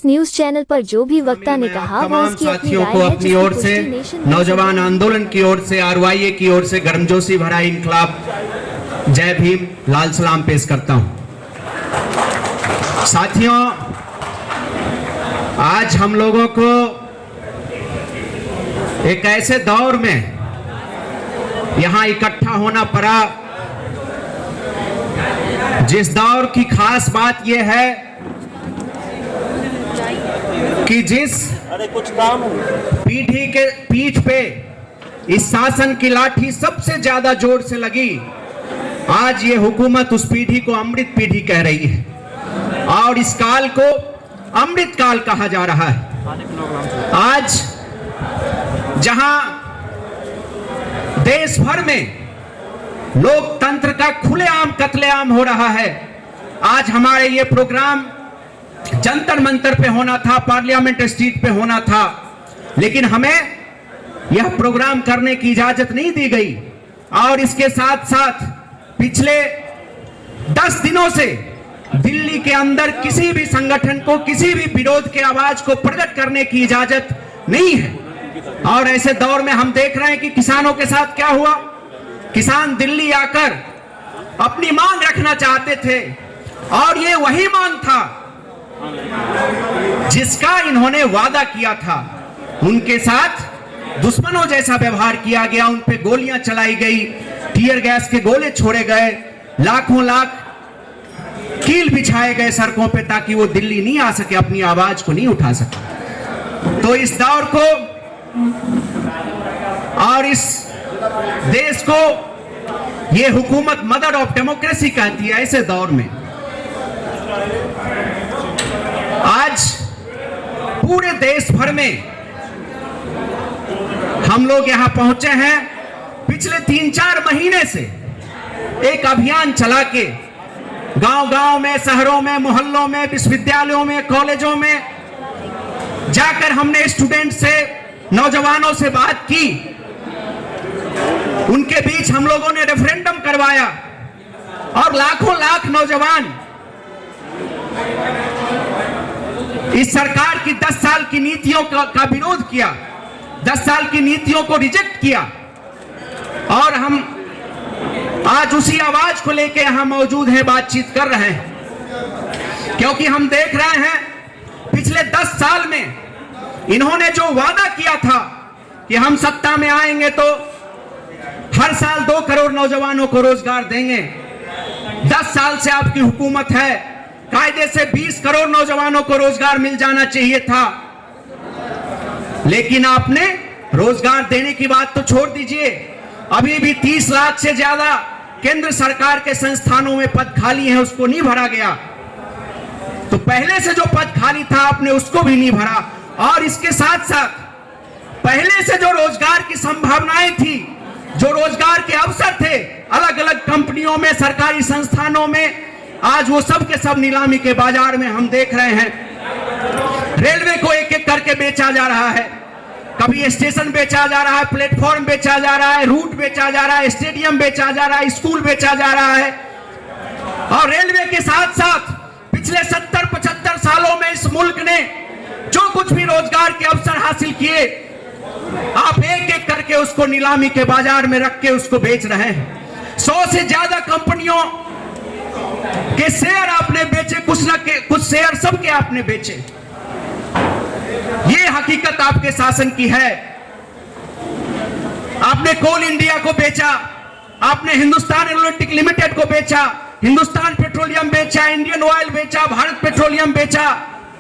News channel पर जो भी वक्ता ने कहा वो उसकी अपनी राय को है, अपनी ओर से नौजवान आंदोलन की ओर से आरवाईए की ओर से गर्मजोशी भरा इनकलाब जय भीम लाल सलाम पेश करता हूं। साथियों, आज हम लोगों को एक ऐसे दौर में यहां इकट्ठा होना पड़ा जिस दौर की खास बात यह है कि जिस पीढ़ी के पीठ पे इस शासन की लाठी सबसे ज्यादा जोर से लगी, आज ये हुकूमत उस पीढ़ी को अमृत पीढ़ी कह रही है और इस काल को अमृत काल कहा जा रहा है। आज जहां देश भर में लोकतंत्र का खुलेआम कत्लेआम हो रहा है, आज हमारे ये प्रोग्राम जंतर मंतर पे होना था, पार्लियामेंट स्ट्रीट पे होना था, लेकिन हमें यह प्रोग्राम करने की इजाजत नहीं दी गई। और इसके साथ साथ पिछले 10 दिनों से दिल्ली के अंदर किसी भी संगठन को किसी भी विरोध के आवाज को प्रकट करने की इजाजत नहीं है। और ऐसे दौर में हम देख रहे हैं कि किसानों के साथ क्या हुआ। किसान दिल्ली आकर अपनी मांग रखना चाहते थे और ये वही मांग था जिसका इन्होंने वादा किया था। उनके साथ दुश्मनों जैसा व्यवहार किया गया, उन पे गोलियां चलाई गई, टीयर गैस के गोले छोड़े गए, लाखों लाख कील बिछाए गए सड़कों पे ताकि वो दिल्ली नहीं आ सके, अपनी आवाज को नहीं उठा सके। तो इस दौर को और इस देश को ये हुकूमत मदर ऑफ डेमोक्रेसी कहती है। ऐसे दौर में आज पूरे देश भर में हम लोग यहां पहुंचे हैं। पिछले 3-4 महीने से एक अभियान चला के गांव-गांव में, शहरों में, मोहल्लों में, विश्वविद्यालयों में, कॉलेजों में जाकर हमने स्टूडेंट से, नौजवानों से बात की। उनके बीच हम लोगों ने रेफरेंडम करवाया और लाखों लाख नौजवान इस सरकार की 10 साल की नीतियों का विरोध किया, 10 साल की नीतियों को रिजेक्ट किया। और हम आज उसी आवाज को लेकर यहां मौजूद हैं, बातचीत कर रहे हैं, क्योंकि हम देख रहे हैं पिछले 10 साल में इन्होंने जो वादा किया था कि हम सत्ता में आएंगे तो हर साल 2 करोड़ नौजवानों को रोजगार देंगे। 10 साल से आपकी हुकूमत है, कायदे से 20 करोड़ नौजवानों को रोजगार मिल जाना चाहिए था, लेकिन आपने रोजगार देने की बात तो छोड़ दीजिए, अभी भी 30 लाख से ज्यादा केंद्र सरकार के संस्थानों में पद खाली हैं, उसको नहीं भरा गया। तो पहले से जो पद खाली था आपने उसको भी नहीं भरा। और इसके साथ साथ पहले से जो रोजगार की संभावनाएं थी, जो रोजगार के अवसर थे अलग अलग कंपनियों में, सरकारी संस्थानों में, आज वो सब के सब नीलामी के बाजार में हम देख रहे हैं। रेलवे को एक एक करके बेचा जा रहा है, कभी स्टेशन बेचा जा रहा है, प्लेटफॉर्म बेचा जा रहा है, रूट बेचा जा रहा है, स्टेडियम बेचा जा रहा है, स्कूल बेचा जा रहा है। और रेलवे के साथ साथ पिछले 70-75 सालों में इस मुल्क ने जो कुछ भी रोजगार के अवसर हासिल किए, आप एक एक करके उसको नीलामी के बाजार में रख के उसको बेच रहे हैं। 100 से ज्यादा कंपनियों के शेयर आपने बेचे, कुछ शेयर सबके आपने बेचे। ये हकीकत आपके शासन की है। आपने कोल इंडिया को बेचा, आपने हिंदुस्तान एरोनॉटिक लिमिटेड को बेचा, हिंदुस्तान पेट्रोलियम बेचा, इंडियन ऑयल बेचा, भारत पेट्रोलियम बेचा,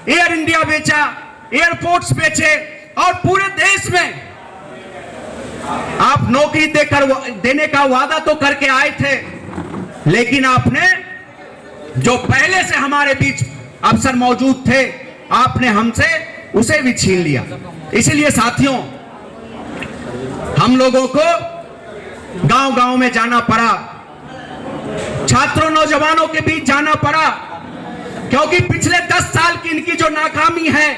एयर इंडिया बेचा, एयरपोर्ट्स बेचे। और पूरे देश में आप नौकरी देने का वादा तो करके आए थे, लेकिन आपने जो पहले से हमारे बीच अफसर मौजूद थे, आपने हमसे उसे भी छीन लिया। इसलिए साथियों, हम लोगों को गांव-गांव में जाना पड़ा, छात्रों नौजवानों के बीच जाना पड़ा, क्योंकि पिछले 10 साल की इनकी जो नाकामी है,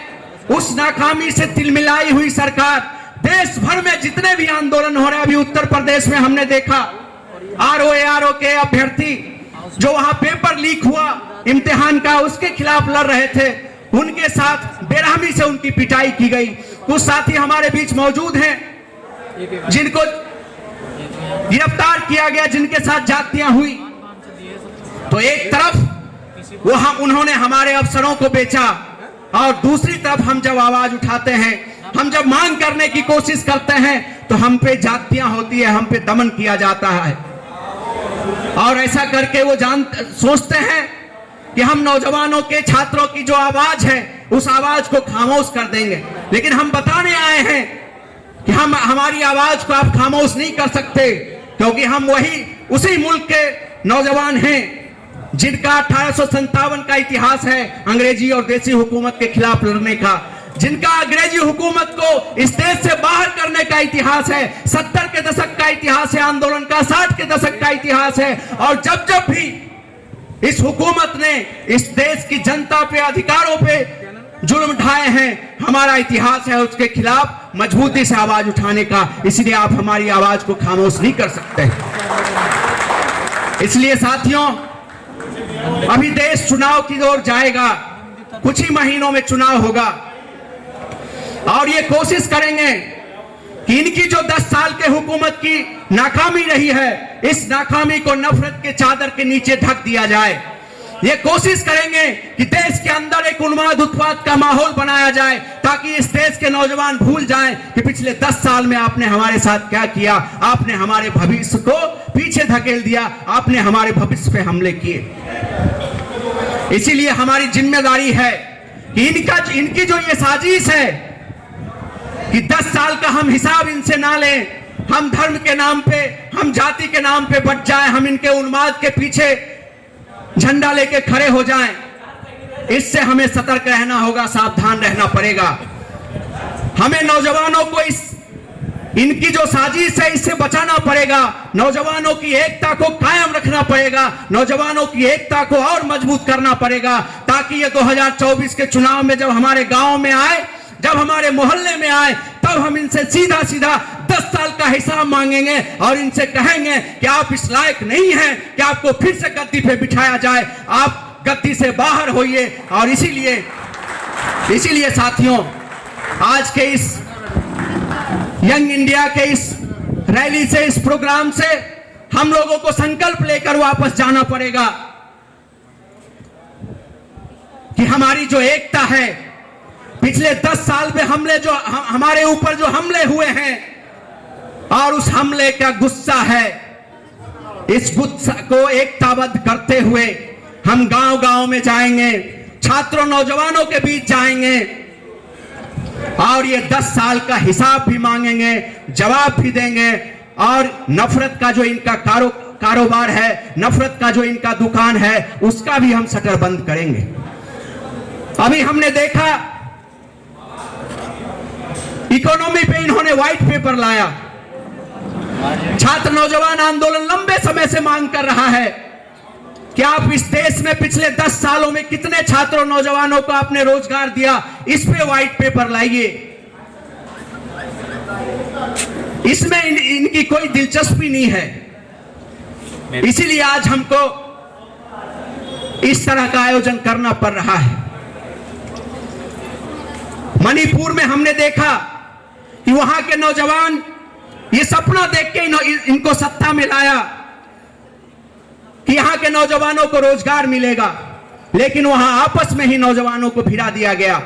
उस नाकामी से तिलमिलाई हुई सरकार देश भर में जितने भी आंदोलन हो रहे हैं, अभी उत्तर प्रदेश में हमने देखा आरओ के अभ्यर्थी जो वहां पेपर लीक हुआ इम्तिहान का, उसके खिलाफ लड़ रहे थे, उनके साथ बेरहमी से उनकी पिटाई की गई। कुछ साथी हमारे बीच मौजूद हैं जिनको गिरफ्तार किया गया, जिनके साथ जातियां हुई। तो एक तरफ उन्होंने हमारे अफसरों को बेचा और दूसरी तरफ हम जब आवाज उठाते हैं, हम जब मांग करने की कोशिश करते हैं तो हम पे जातियां होती है, हम पे दमन किया जाता है। और ऐसा करके वो सोचते हैं कि हम नौजवानों के, छात्रों की जो आवाज है उस आवाज को खामोश कर देंगे। लेकिन हम बताने आए हैं कि हमारी आवाज को आप खामोश नहीं कर सकते, क्योंकि हम उसी मुल्क के नौजवान हैं जिनका 1857 का इतिहास है अंग्रेजी और देसी हुकूमत के खिलाफ लड़ने का, जिनका अंग्रेजी हुकूमत को इस देश से बाहर करने का इतिहास है। 70 के दशक का इतिहास है आंदोलन का, 60 के दशक का इतिहास है। और जब जब भी इस हुकूमत ने इस देश की जनता पे, अधिकारों पे जुल्म ढाए हैं, हमारा इतिहास है उसके खिलाफ मजबूती से आवाज उठाने का। इसलिए आप हमारी आवाज को खामोश नहीं कर सकते। इसलिए साथियों, अभी देश चुनाव की ओर जाएगा, कुछ ही महीनों में चुनाव होगा और ये कोशिश करेंगे कि इनकी जो 10 साल के हुकूमत की नाकामी रही है, इस नाकामी को नफरत के चादर के नीचे ढक दिया जाए। ये कोशिश करेंगे कि देश के अंदर एक उन्माद उत्पाद का माहौल बनाया जाए, ताकि इस देश के नौजवान भूल जाएं कि पिछले 10 साल में आपने हमारे साथ क्या किया। आपने हमारे भविष्य को पीछे धकेल दिया, आपने हमारे भविष्य पे हमले किए। इसीलिए हमारी जिम्मेदारी है कि इनकी जो ये साजिश है कि 10 साल का हम हिसाब इनसे ना लें, हम धर्म के नाम पे, हम जाति के नाम पे बच जाए, हम इनके उन्माद के पीछे झंडा लेके खड़े हो जाएं। इससे हमें सतर्क रहना होगा, सावधान रहना पड़ेगा। हमें नौजवानों को इनकी जो साजिश है इससे बचाना पड़ेगा। नौजवानों की एकता को कायम रखना पड़ेगा, नौजवानों की एकता को और मजबूत करना पड़ेगा, ताकि ये 2024 के चुनाव में जब हमारे गांव में आए, जब हमारे मोहल्ले में आए, तब हम इनसे सीधा सीधा 10 साल का हिसाब मांगेंगे और इनसे कहेंगे कि आप इस लायक नहीं हैं कि आपको फिर से गद्दी पे बिठाया जाए, आप गद्दी से बाहर होइए। और इसीलिए साथियों, आज के इस यंग इंडिया के इस रैली से, इस प्रोग्राम से हम लोगों को संकल्प लेकर वापस जाना पड़ेगा कि हमारी जो एकता है, पिछले 10 साल में हमारे ऊपर जो हमले हुए हैं और उस हमले का गुस्सा है, इस गुस्सा को एकताबद्ध करते हुए हम गांव-गांव में जाएंगे, छात्रों नौजवानों के बीच जाएंगे और ये 10 साल का हिसाब भी मांगेंगे, जवाब भी देंगे। और नफरत का जो इनका कारोबार है, नफरत का जो इनका दुकान है, उसका भी हम शटर बंद करेंगे। अभी हमने देखा इकोनॉमी पे इन्होंने व्हाइट पेपर लाया। छात्र नौजवान आंदोलन लंबे समय से मांग कर रहा है कि आप इस देश में पिछले 10 सालों में कितने छात्रों नौजवानों को आपने रोजगार दिया, इस पे व्हाइट पेपर लाइए। इसमें इनकी कोई दिलचस्पी नहीं है। इसीलिए आज हमको इस तरह का आयोजन करना पड़ रहा है। मणिपुर में हमने देखा कि वहां के नौजवान ये सपना देख के इनको सत्ता में लाया कि यहां के नौजवानों को रोजगार मिलेगा, लेकिन वहां आपस में ही नौजवानों को भिड़ा दिया गया।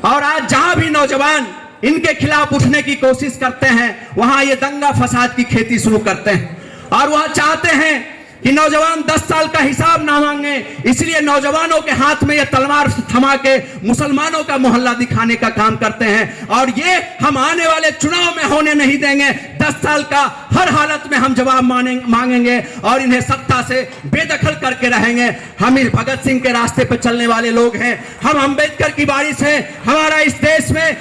और आज जहां भी नौजवान इनके खिलाफ उठने की कोशिश करते हैं, वहां ये दंगा फसाद की खेती शुरू करते हैं और वहां चाहते हैं कि नौजवान 10 साल का हिसाब ना मांगे। इसलिए नौजवानों के हाथ में ये तलवार थमा के मुसलमानों का मोहल्ला दिखाने का काम करते हैं और ये हम आने वाले चुनाव में होने नहीं देंगे। 10 साल का हर हालत में हम जवाब मांगेंगे और इन्हें सत्ता से बेदखल करके रहेंगे। हम इस भगत सिंह के रास्ते पर चलने वाले लोग हैं, हम अंबेडकर की बारिश है। हमारा इस देश में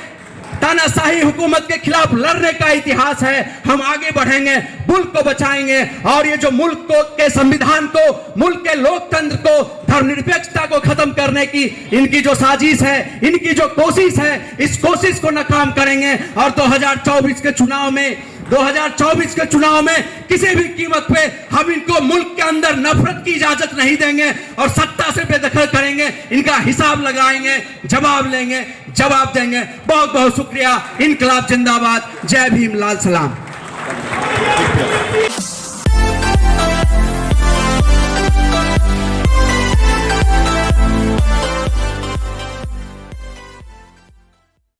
तानाशाही हुकूमत के खिलाफ लड़ने का इतिहास है। हम आगे बढ़ेंगे, मुल्क को बचाएंगे और ये जो मुल्क को के संविधान को, मुल्क के लोकतंत्र को, धर्मनिरपेक्षता को खत्म करने की इनकी जो साजिश है, इनकी जो कोशिश है, इस कोशिश को नाकाम करेंगे और 2024 के चुनाव में 2024 के चुनाव में किसी भी कीमत पे हम इनको मुल्क के अंदर नफरत की इजाजत नहीं देंगे और सत्ता से बेदखल करेंगे। इनका हिसाब लगाएंगे, जवाब लेंगे, जवाब देंगे। बहुत बहुत शुक्रिया। इनकलाब जिंदाबाद। जय भीम, लाल सलाम।